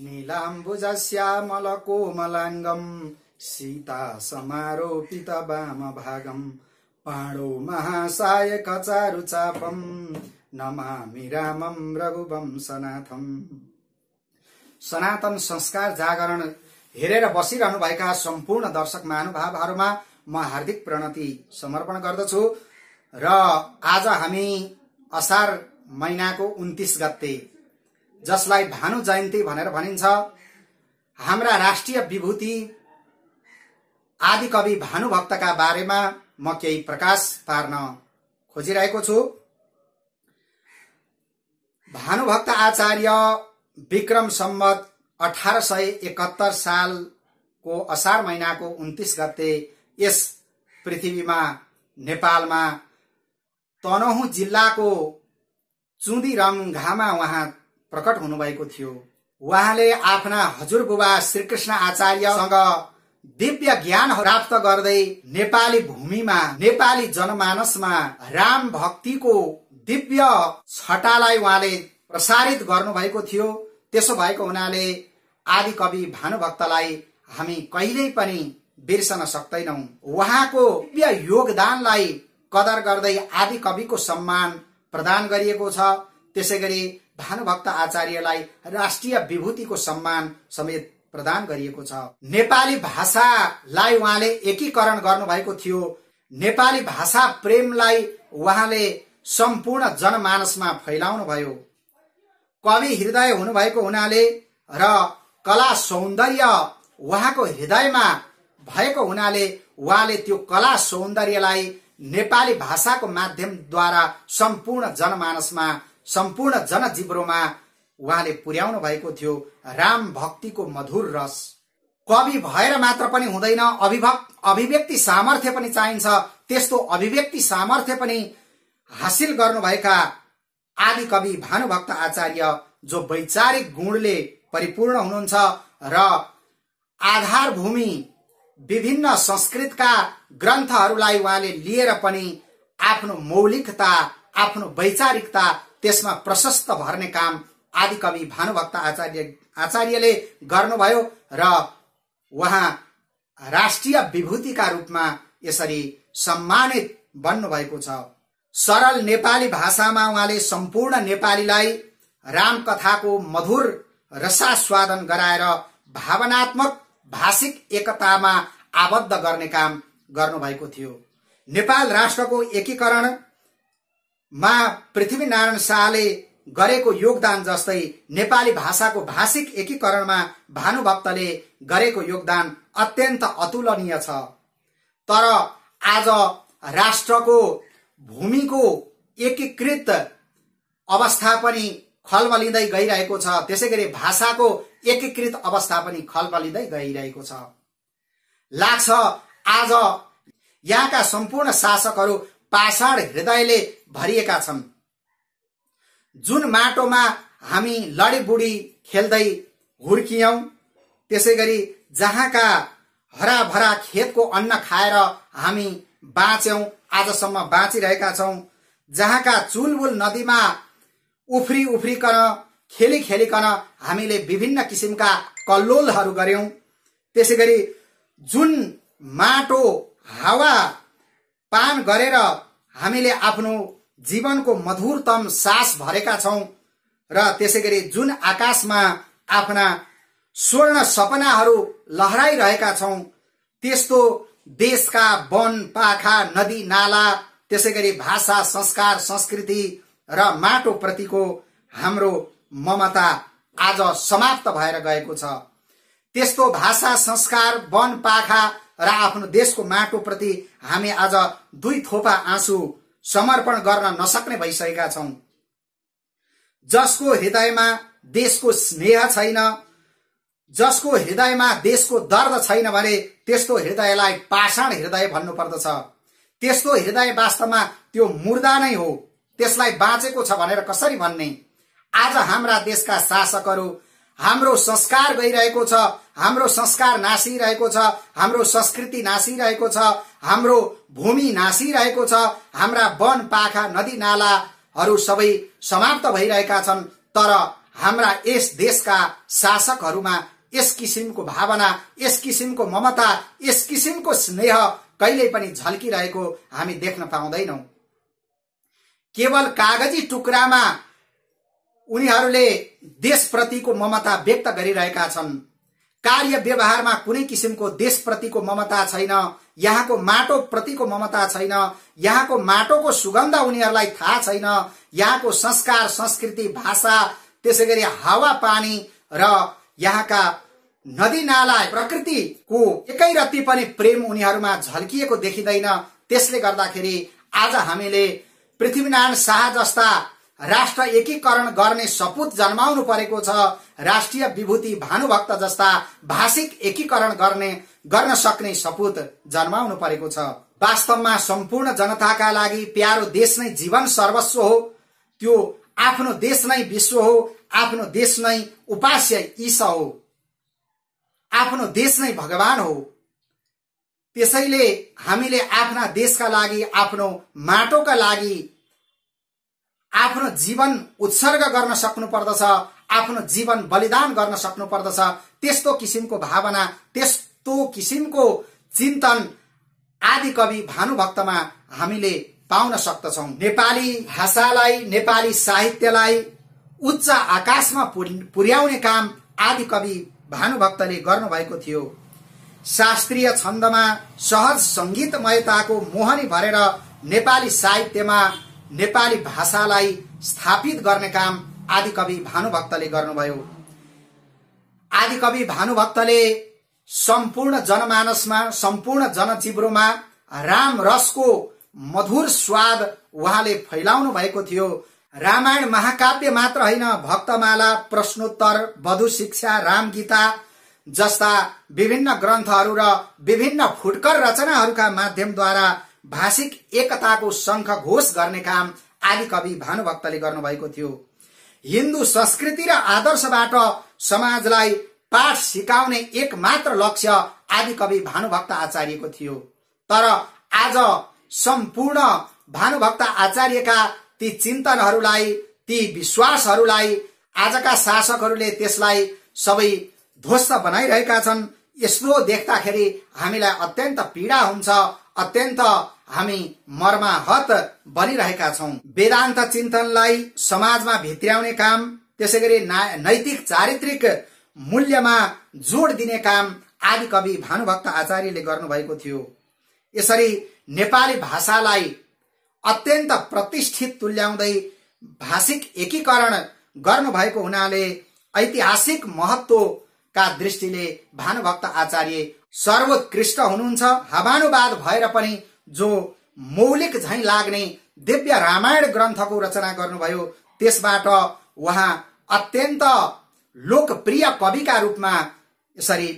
नीलाम्बुजश्यामलकोमलाङ्गम् सीता समारोपित वामभागम् पाणौ महासायक चारुचापम् नमामि रामं रघुवंशनाथम्। सनातन संस्कार जागरण हेरेर बसिरहनु भएका सम्पूर्ण दर्शक महानुभावहरुमा म हार्दिक प्रणति समर्पण गर्दछु र आज हामी असार महिनाको 29 गते जसलाई भानु जयन्ती भनेर भनिन्छ, हाम्रा राष्ट्रिय विभूति आदि कवि भानुभक्तका बारेमा म केही प्रकाश पार्न खोजिरहेको छु। भानुभक्त आचार्य विक्रम सम्वत 1871 सालको असार महिनाको 29 गते यस पृथ्वीमा नेपालमा तनहुँ जिल्लाको चुँदीरङ्घामा उहाँ प्रकट हुनुभएको थियो। उहाँले आफ्ना हजुरबुबा श्रीकृष्ण आचार्यसँग दिव्य ज्ञान प्राप्त गर्दै नेपाली भूमिमा नेपाली जनमानसमा राम भक्तिको दिव्य छटालाई उहाँले प्रसारित गर्नुभएको थियो। त्यसो भएको हुनाले आदि कवि भानुभक्तलाई हामी कहिल्यै पनि बिर्सन सक्दैनौं। उहाँको दिव्य योगदानलाई कदर गर्दै आदि कविको सम्मान प्रदान गरिएको छ। त्यसैगरी भानुभक्त आचार्यलाई राष्ट्रिय विभूतिको सम्मान समेत प्रदान गरिएको छ। नेपाली भाषालाई उहाँले एकीकरण गर्नुभएको थियो। नेपाली भाषा प्रेमलाई उहाँले सम्पूर्ण जनमानसमा फैलाउनु भयो। कवि हृदय हुनुभएको हुनाले र कला सौन्दर्य उहाँको हृदयमा भएको हुनाले उहाँले त्यो कला सौन्दर्यलाई नेपाली भाषाको माध्यमद्वारा सम्पूर्ण जनमानसमा सम्पूर्ण जनजीवनमा उहाँले पुर्याउनु भएको थियो। राम भक्तिको मधुर रस कवि भएर मात्र पनि हुँदैन, अभिव्यक्ति सामर्थ्य पनि चाहिन्छ। त्यस्तो अभिव्यक्ति सामर्थ्य पनि हासिल गर्नुभएका आदि कवि भानुभक्त आचार्य जो वैचारिक गुणले परिपूर्ण हुनुहुन्छ र आधार भूमि विभिन्न संस्कृतका ग्रन्थहरूलाई उहाँले लिएर पनि आफ्नो मौलिकता आफ्नो वैचारिकता त्यसमा प्रशस्त भर्ने काम आदि कवि भानुभक्त आचार्यले गर्नुभयो र उहाँ राष्ट्रिय विभूतिका रूपमा यसरी सम्मानित बन्नु भएको छ। सरल नेपाली भाषामा उहाँले सम्पूर्ण नेपालीलाई राम कथाको मधुर रसास्वादन गराएर भावनात्मक भाषिक एकतामा आबद्ध गर्ने काम गर्नुभएको थियो। नेपाल राष्ट्रको एकीकरणमा पृथ्वीनारायण शाहले गरेको योगदान जस्तै नेपाली भाषाको भाषिक एकीकरणमा भानुभक्तले गरेको योगदान अत्यन्त अतुलनीय छ। तर आज राष्ट्रको भूमिको एकीकृत अवस्था पनि खलबलिँदै गइरहेको छ। त्यसैगरी भाषाको एकीकृत अवस्था पनि खलबलिँदै गइरहेको छ। लाग्छ आज यहाँका सम्पूर्ण शासकहरू पाषाण हृदयले भरिएका छन्। जुन माटोमा हामी लडीबुडी खेल्दै हुर्कियौं, त्यसैगरी जहाँका हराभरा खेतको अन्न खाएर हामी बाँच्यौं, आजसम्म बाँचिरहेका छौं। जहाँका चुलबुल नदीमा उफ्रिकन खेलिकन हामीले विभिन्न किसिमका कल्लोलहरू गर्यौं। त्यसैगरी जुन माटो हावा पान गरेर हामीले आफ्नो जीवनको मधुरतम सास भरेका छौं र त्यसैगरी जुन आकाशमा आफ्ना स्वर्ण सपनाहरू लहराइरहेका छौं, त्यस्तो देशका वन पाखा नदी नाला त्यसैगरी भाषा संस्कार संस्कृति र माटो प्रतिको हाम्रो ममता आज समाप्त भएर गएको छ। त्यस्तो भाषा संस्कार वन पाखा र आफ्नो देशको माटो प्रति हामी आज दुई थोपा आँसु समर्पण गर्न नसक्ने भइसकेका छौं। जसको हृदयमा देशको स्नेह छैन, जसको हृदयमा देशको दर्द छैन भने त्यस्तो हृदयलाई पाषाण हृदय भन्नुपर्दछ। त्यस्तो हृदय वास्तवमा त्यो मुर्दा नै हो, त्यसलाई बाँचेको छ भनेर कसरी भन्ने। आज हाम्रा देशका शासकहरू हाम्रो संस्कार गइरहेको छ, हाम्रो संस्कार नासिरहेको छ, हाम्रो संस्कृति नासिरहेको छ, हाम्रो भूमि नासिरहेको छ, हाम्रा वन पाखा नदी नालाहरू सबै समाप्त भइरहेका छन्। तर हाम्रा यस देशका शासकहरूमा यस किसिमको भावना, यस किसिमको ममता, यस किसिमको स्नेह कहिल्यै पनि झल्किरहेको हामी देख्न पाउँदैनौं। केवल कागजी टुक्रामा उनीहरूले देशप्रतिको ममता व्यक्त गरिरहेका छन्। कार्य व्यवहारमा कुनै किसिमको देशप्रतिको ममता छैन, यहाँको माटो प्रतिको ममता छैन, यहाँको माटोको सुगन्ध उनीहरूलाई थाहा छैन, यहाँको संस्कार, संस्कृति, भाषा, त्यसैगरी हावापानी र यहाँका नदी नाला, प्रकृतिको एकै रत्ती पनि प्रेम उनीहरूमा झल्किएको देखिँदैन। त्यसले गर्दाखेरि आज हामीले पृथ्वीनारायण शाह जस्ता राष्ट्र एकीकरण गर्ने सपूत जन्माउनु परेको छ। राष्ट्रिय विभूति भानुभक्त जस्ता भाषिक एकीकरण गर्न सक्ने सपूत जन्माउनु परेको छ। वास्तवमा सम्पूर्ण जनताका लागि प्यारो देश नै जीवन सर्वस्व हो। त्यो आफ्नो देश नै विश्व हो, आफ्नो देश नै उपास्य ईश हो, आफ्नो देश नै भगवान हो। त्यसैले हामीले आफ्ना देशका लागि, आफ्नो माटोका लागि आफ्नो जीवन उत्सर्ग गर्न सक्नु पर्दछ, आफ्नो जीवन बलिदान गर्न सक्नु पर्दछ। त्यस्तो किसिमको भावना, त्यस्तो किसिमको चिन्तन आदिकवि भानुभक्तमा हामीले पाउन सक्दछौं। नेपाली भाषालाई, नेपाली साहित्यलाई उच्च आकाशमा पुर्याउने काम आदिकवि भानुभक्तले गर्नुभएको थियो। शास्त्रीय छन्दमा सहज संगीतमयताको मोहनी भरेर नेपाली साहित्यमा नेपाली भाषालाई स्थापित गर्ने काम आदिकवि भानुभक्तले गर्नुभयो। आदिकवि भानुभक्तले सम्पूर्ण जनमानसमा, सम्पूर्ण जनजिब्रोमा राम रसको मधुर स्वाद उहाँले फैलाउनु भएको थियो। रामायण महाकाव्य मात्र होइन, भक्तमाला, प्रश्नोत्तर, वधु शिक्षा, रामगीता जस्ता विभिन्न ग्रन्थहरू र विभिन्न फुटकर रचनाहरूका माध्यमद्वारा भाषिक एकताको शंख घोष गर्ने काम आदिकवि भानुभक्तले गर्नुभएको थियो। हिन्दू संस्कृति र आदर्शबाट समाजलाई पाठ सिकाउने एक मात्र लक्ष्य आदिकवि भानुभक्त आचार्यको थियो। तर आज सम्पूर्ण भानुभक्त आचार्यका ती चिन्तनहरूलाई, ती विश्वासहरूलाई आजका शासकहरूले त्यसलाई सबै ध्वस्त बनाइरहेका छन्। यस्तो देख्दाखेरि हामीलाई अत्यन्त पीडा हुन्छ, अत्यन्त हामी मर्माहत बनिरहेका छौं। वेदान्त चिन्तनलाई समाजमा भित्र्याउने काम, त्यसैगरी नैतिक चारित्रिक मूल्यमा जोड दिने काम आदिकवि भानुभक्त आचार्यले गर्नुभएको थियो। यसरी नेपाली भाषालाई अत्यन्त प्रतिष्ठित तुल्याउँदै भाषिक एकीकरण गर्नुभएको हुनाले ऐतिहासिक महत्वका दृष्टिले भानुभक्त आचार्य सर्वोत्कृष्ट हुनुहुन्छ। हावानुवाद भएर पनि जो मौलिक झैं लाग्ने दिव्य रामायण ग्रन्थको रचना गर्नुभयो, त्यसबाट उहाँ अत्यन्त लोकप्रिय कविका रूपमा यसरी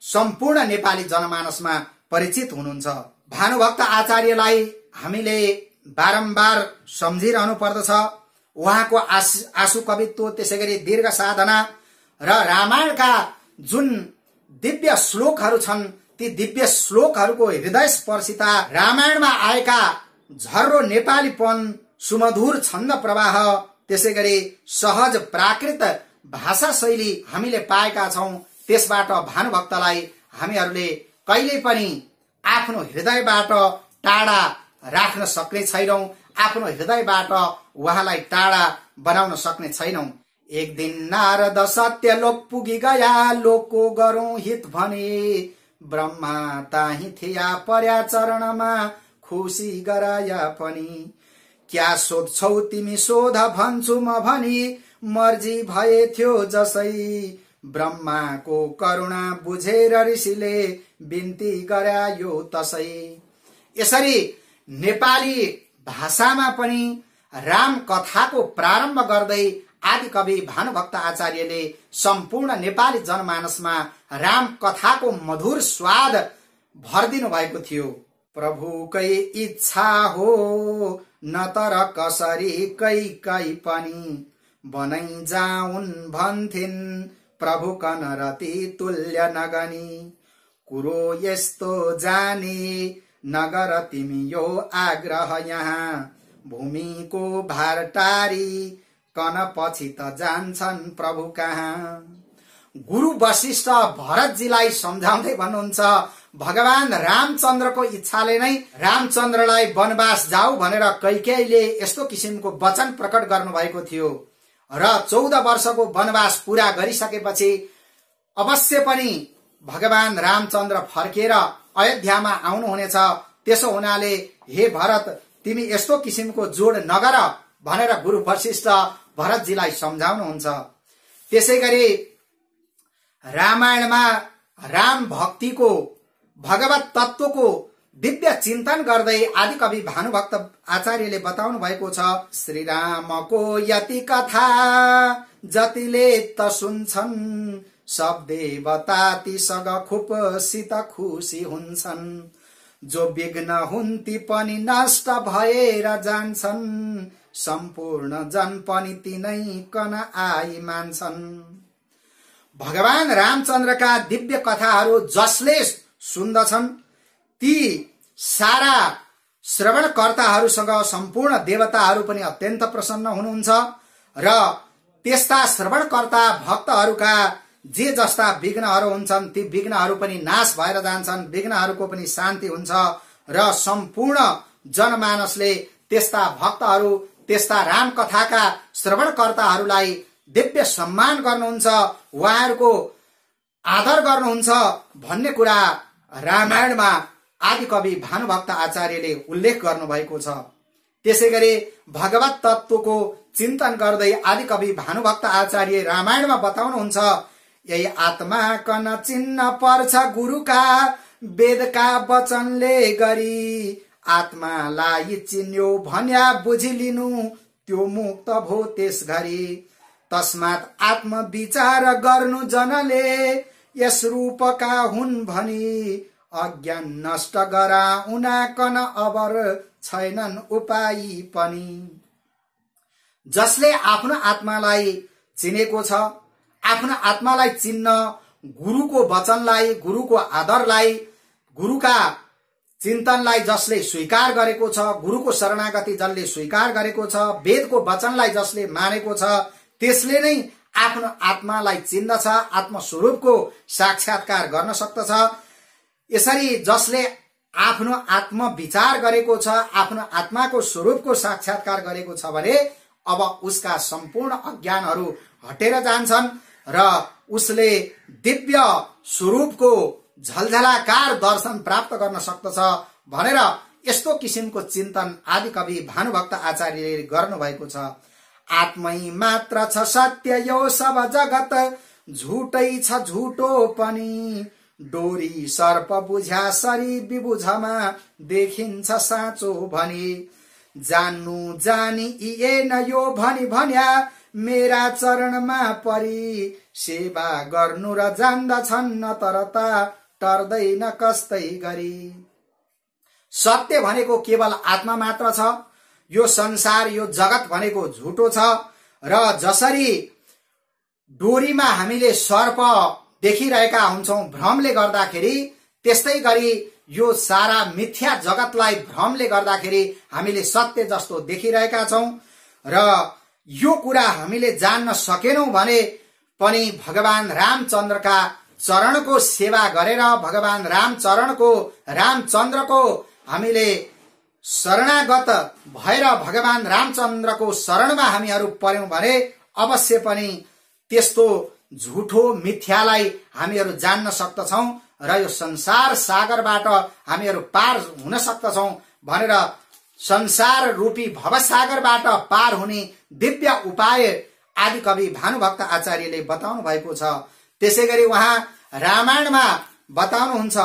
सम्पूर्ण नेपाली जनमानसमा परिचित हुनुहुन्छ। भानुभक्त आचार्यलाई हामीले बारम्बार सम्झिरहनु पर्दछ। उहाँको आशु कवित्व, त्यसैगरी दीर्घ साधना र रामायणका जुन दिव्य श्लोकहरू छन्, ती दिव्य श्लोकहरूको हृदय स्पर्शिता, रामायणमा आएका झर्रो नेपालीपन, सुमधुर छन्द प्रवाह, त्यसैगरी सहज प्राकृत भाषा शैली हामीले पाएका छौं। त्यसबाट भानुभक्तलाई हामीहरूले कहिल्यै पनि आफ्नो हृदयबाट टाढा राख्न सक्ने छैनौं, आफ्नो हृदयबाट उहाँलाई टाढा बनाउन सक्ने छैनौं। एक दिन नारद सत्य लोक पुगी गया, लोकको गरौं हित भने, ब्रह्मा ताही थिया पर्या चरणमा, खुसी गराया पनि। क्या सोध्छौ तिमी सोध भन्छु म भनी, मर्जी भए थियो जसै, ब्रह्माको करुणा बुझेर ऋषिले बिन्ती गरायो तसै। यसरी नेपाली भाषामा पनि राम कथाको प्रारम्भ गर्दै आदिकवि भानुभक्त आचार्यले सम्पूर्ण नेपाली जनमानसमा राम कथाको मधुर स्वाद भरिदिनु भएको थियो। प्रभुकै इच्छा हो न तर कसरी कै पनि, बनै जाउन् भन्थिन् प्रभु कनरती तुल्य नगनी। कुरो यस्तो जानी नगर तिमी यो आग्रह यहाँ, भूमिको भार टारी कन पछि त जान्छन् प्रभु कहाँ। गुरु वशिष्ठ भरतजीलाई सम्झाउँदै भन्नुहुन्छ, भगवान रामचन्द्रको इच्छाले नै रामचन्द्रलाई वनवास जाऊ भनेर कैकेयीले यस्तो किसिमको वचन प्रकट गर्नुभएको थियो र 14 वर्षको वनवास पूरा गरिसकेपछि अवश्य पनि भगवान रामचन्द्र फर्केर अयोध्यामा आउनुहुनेछ। त्यसो हुनाले हे भरत, तिमी यस्तो किसिमको जोड नगर भनेर गुरु वशिष्ठ भरतजीलाई सम्झाउनुहुन्छ। त्यसैगरी रामायणमा राम भक्तिको, भगवत तत्वको दिव्य चिन्तन गर्दै आदिकवि भानुभक्त आचार्यले बताउनु भएको छ, श्री रामको यति कथा जतिले त सुन्छन्, सब देवता ती सग खुपसित खुसी हुन्छन्, जो विघ्न हुन्ती पनि नष्ट भएर जान्छन्, सम्पूर्ण जन पनि तिनै कन आई मान्छन्। भगवान रामचन्द्रका दिव्य कथाहरू जसले सुन्दछन् ती सारा श्रवणकर्ताहरूसँग सम्पूर्ण देवताहरू पनि अत्यन्त प्रसन्न हुनुहुन्छ र त्यस्ता श्रवणकर्ता भक्तहरूका जे जस्ता विघ्नहरू हुन्छन् ती विघ्नहरू पनि नाश भएर जान्छन्, विघ्नहरूको पनि शान्ति हुन्छ र सम्पूर्ण जनमानसले त्यस्ता भक्तहरू, त्यस्ता राम कथाका श्रवणकर्ताहरूलाई दिव्य सम्मान गर्नुहुन्छ, उहाँहरूको आदर गर्नुहुन्छ भन्ने कुरा रामायणमा आदिकवि भानुभक्त आचार्यले उल्लेख गर्नुभएको छ। त्यसैगरी भगवत तत्वको चिन्तन गर्दै आदिकवि भानुभक्त आचार्य रामायणमा बताउनुहुन्छ, यही आत्मा कन चिन्न पर्छ गुरुका वेदका वचनले गरी, आत्मालाई चिन्यो भन्या बुझिलिनु त्यो मुक्त भो त्यस घरी, तस्मात् आत्मविचार गर्नु जनले यस रूपका हुन् भनी, अज्ञान नष्ट गराउना कन अबर छैनन् उपाय पनि। जसले आफ्नो आत्मालाई चिनेको छ, आफ्नो आत्मालाई चिन्न गुरुको वचनलाई, गुरुको आदरलाई, गुरुका चिन्तनलाई जसले स्वीकार गरेको छ, गुरुको शरणागति जसले स्वीकार गरेको छ, वेदको वचनलाई जसले मानेको छ, त्यसले नै आफ्नो आत्मालाई चिन्दछ, आत्मस्वरूपको साक्षात्कार गर्न सक्दछ। यसरी जसले आफ्नो आत्मविचार गरेको छ, आफ्नो आत्माको स्वरूपको साक्षात्कार गरेको छ भने अब उसका सम्पूर्ण अज्ञानहरू हटेर जान्छन् र उसले दिव्य स्वरूपको झलझलाकार दर्शन प्राप्त गर्न सक्दछ भनेर यस्तो किसिमको चिन्तन आदिकवि भानुभक्त आचार्यले गर्नुभएको छ। आत्मै मात्र छ सत्य यो सब जगत, झुटै छ झुटो पनि, डोरी सर्प बुझ्या सरी विबुझमा देखिन्छ साँचो भनी, जान्नु जानी इएन यो भनी भन्या मेरा चरणमा परी, सेवा गर्नु र जान्दछन् न तरता टर्दैन कस्तै गरी। सत्य भनेको केवल आत्मा मात्र छ, यो संसार, यो जगत भनेको झुटो छ र जसरी डोरीमा हामीले सर्प देखिरहेका हुन्छौं भ्रमले गर्दाखेरि, त्यस्तै गरी यो सारा मिथ्या जगतलाई भ्रमले गर्दाखेरि हामीले सत्य जस्तो देखिरहेका छौं र यो कुरा हामीले जान्न सकेनौं भने पनि भगवान रामचन्द्रका चरणको सेवा गरेर, भगवान रामचन्द्रको हामीले शरणागत भएर भगवान रामचन्द्रको शरणमा हामीहरू पर्यौं भने अवश्य पनि त्यस्तो झुठो मिथ्यालाई हामीहरू जान्न सक्दछौं र यो संसार सागरबाट हामीहरू पार हुन सक्दछौं भनेर संसार रूपी भवसागरबाट पार हुने दिव्य उपाय आदिकवि भानुभक्त आचार्यले बताउनु भएको छ। त्यसैगरी उहाँ रामायणमा बताउनुहुन्छ,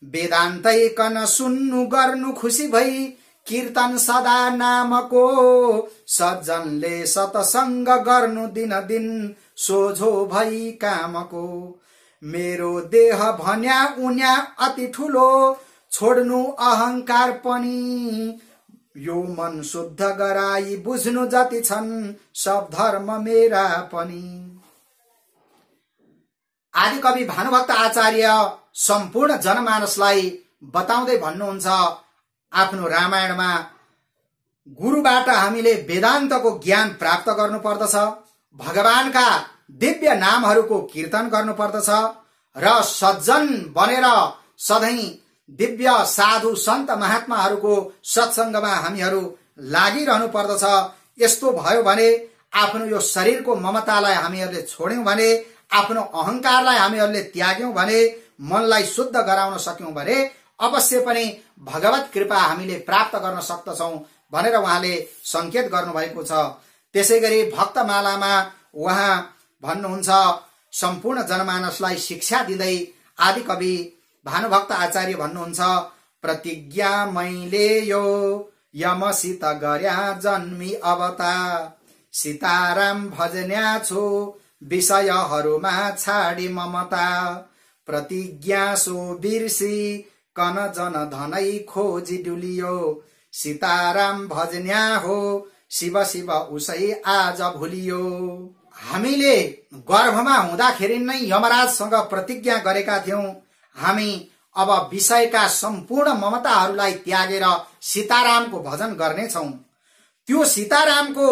वेदान्तै कन सुन्नु गर्नु खुसी भई, कीर्तन सदा नामको सज्जनले सतसंग गर्नु दिन दिन सोझो भई कामको, मेरो देह भन्या उन्या अति ठुलो छोड्नु अहंकार पनि, यो मन शुद्ध गराई बुझ्नु जति छन् सब धर्म मेरा पनि। आदिकवि भानुभक्त आचार्य सम्पूर्ण जनमानसलाई बताउँदै भन्नुहुन्छ आफ्नो रामायणमा, गुरुबाट हामीले वेदान्तको ज्ञान प्राप्त गर्नुपर्दछ, भगवानका दिव्य नामहरूको कीर्तन गर्नुपर्दछ र सज्जन बनेर सधैँ दिव्य साधु सन्त महात्माहरूको सत्सङ्गमा हामीहरू लागिरहनु पर्दछ। यस्तो भयो भने आफ्नो यो शरीरको ममतालाई हामीहरूले छोड्यौं भने, आफ्नो अहंकारलाई हामीहरूले त्याग्यौं भने, मनलाई शुद्ध गराउन सक्यौं भने अवश्य पनि भगवत कृपा हामीले प्राप्त गर्न सक्दछौं भनेर उहाँले संकेत गर्नुभएको छ। त्यसैगरी भक्तमालामा उहाँ भन्नुहुन्छ, सम्पूर्ण जनमानसलाई शिक्षा दिँदै आदिकवि भानुभक्त आचार्य भन्नुहुन्छ, प्रतिज्ञा मैले यो यमसित गर्या जन्मी अवता, सीताराम भजन्या छु विषयहरूमा छाडी ममता, प्रतिज्ञा सो बिर्सी कन जन धनै खोजी डुलियो, सीताराम भजन्या हो शिव शिव उसै आज भुलियो। हामीले गर्भमा हुँदाखेरि नै यमराजसँग प्रतिज्ञा गरेका थियौं, हामी अब विषयका सम्पूर्ण ममताहरूलाई त्यागेर सीतारामको भजन गर्नेछौं। त्यो सीतारामको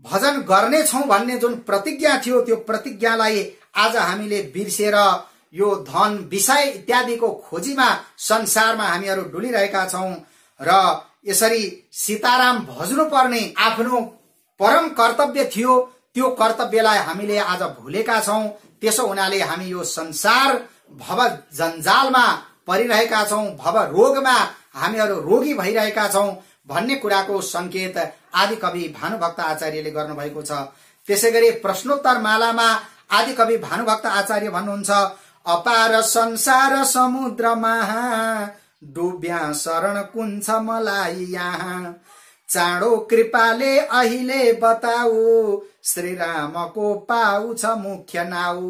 भजन गर्नेछौं भन्ने जुन प्रतिज्ञा थियो, त्यो प्रतिज्ञालाई आज हामीले बिर्सेर यो धन विषय इत्यादिको खोजीमा संसारमा हामीहरू डुलिरहेका छौं र यसरी सीताराम भज्नु पर्ने आफ्नो परम कर्तव्य थियो, त्यो कर्तव्यलाई हामीले आज भुलेका छौं। त्यसो हुनाले हामी यो संसार भव जन्जालमा परिरहेका छौं, भव रोगमा हामीहरू रोगी भइरहेका छौं भन्ने कुराको संकेत आदिकवि भानुभक्त आचार्यले गर्नुभएको छ। त्यसैगरी प्रश्नोत्तर मालामा आदिकवि भानुभक्त आचार्य भन्नुहुन्छ, अपार संसार समुद्रमा डुब्या शरण कुन्छ मलाई यहाँ, चाँडो कृपाले अहिले बताऊ श्रीरामको पाउँछ मुख्य नाउ।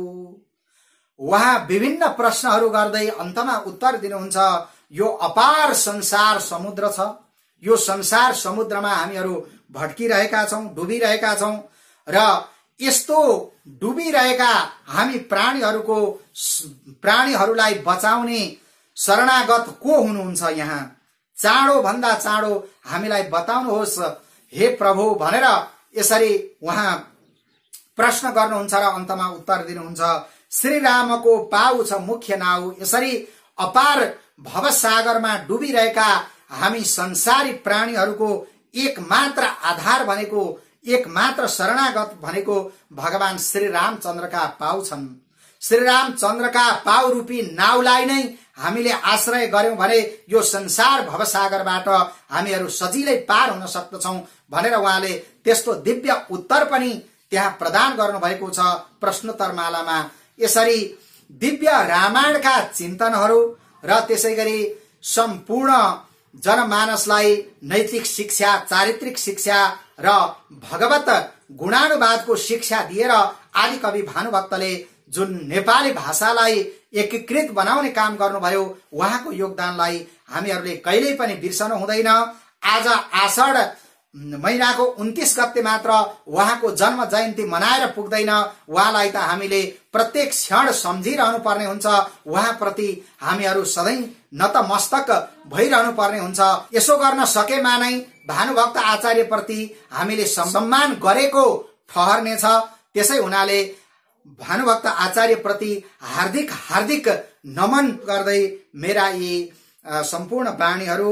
उहाँ विभिन्न प्रश्नहरू गर्दै अन्तमा उत्तर दिनुहुन्छ, यो अपार संसार समुद्र छ, यो संसार समुद्रमा हामीहरू भट्किरहेका छौं, डुबिरहेका छौं र यस्तो डुबिरहेका हामी प्राणीहरूलाई बचाउने शरणागत को हुनुहुन्छ यहाँ, चाँडो भन्दा चाँडो हामीलाई बताउनुहोस् हे प्रभु भनेर यसरी उहाँ प्रश्न गर्नुहुन्छ र अन्तमा उत्तर दिनुहुन्छ, श्रीरामको पाउ छ मुख्य नाउ। यसरी अपार भवसागरमा डुबिरहेका हामी संसारी प्राणीहरूको एकमात्र आधार भनेको, एकमात्र शरणागत भनेको भगवान श्री रामचन्द्रका पाउ छन्। श्री रामचन्द्रका पाउ रूपी नाउलाई नै हामीले आश्रय गर्यौं भने यो संसार भवसागरबाट हामीहरू सजिलै पार हुन सक्दछौं भनेर उहाँले त्यस्तो दिव्य उत्तर पनि त्यहाँ प्रदान गर्नुभएको छ प्रश्नोत्तर मालामा। यसरी दिव्य रामायणका चिन्तनहरू र त्यसैगरी सम्पूर्ण जनमानसलाई नैतिक शिक्षा, चारित्रिक शिक्षा र भगवत गुणानुवादको शिक्षा दिएर आदिकवि भानुभक्तले जुन नेपाली भाषालाई एकीकृत बनाउने काम गर्नुभयो, उहाँको योगदानलाई हामीहरूले कहिल्यै पनि बिर्सनु हुँदैन। आज आषाढ महिनाको 29 गते मात्र उहाँको जन्म जयन्ती मनाएर पुग्दैन, उहाँलाई त हामीले प्रत्येक क्षण सम्झिरहनु पर्ने हुन्छ, उहाँप्रति हामीहरू सधैँ नतमस्तक भइरहनु पर्ने हुन्छ। यसो गर्न सकेमा नै भानुभक्त आचार्य प्रति हामीले सम्मान गरेको ठहर्नेछ। त्यसै हुनाले भानुभक्त आचार्य प्रति हार्दिक हार्दिक नमन गर्दै मेरा यी सम्पूर्ण वाणीहरू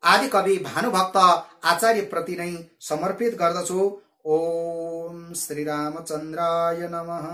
आदिकवि भानुभक्त आचार्य प्रति नै समर्पित गर्दछु। ओम श्री रामचन्द्राय नमः।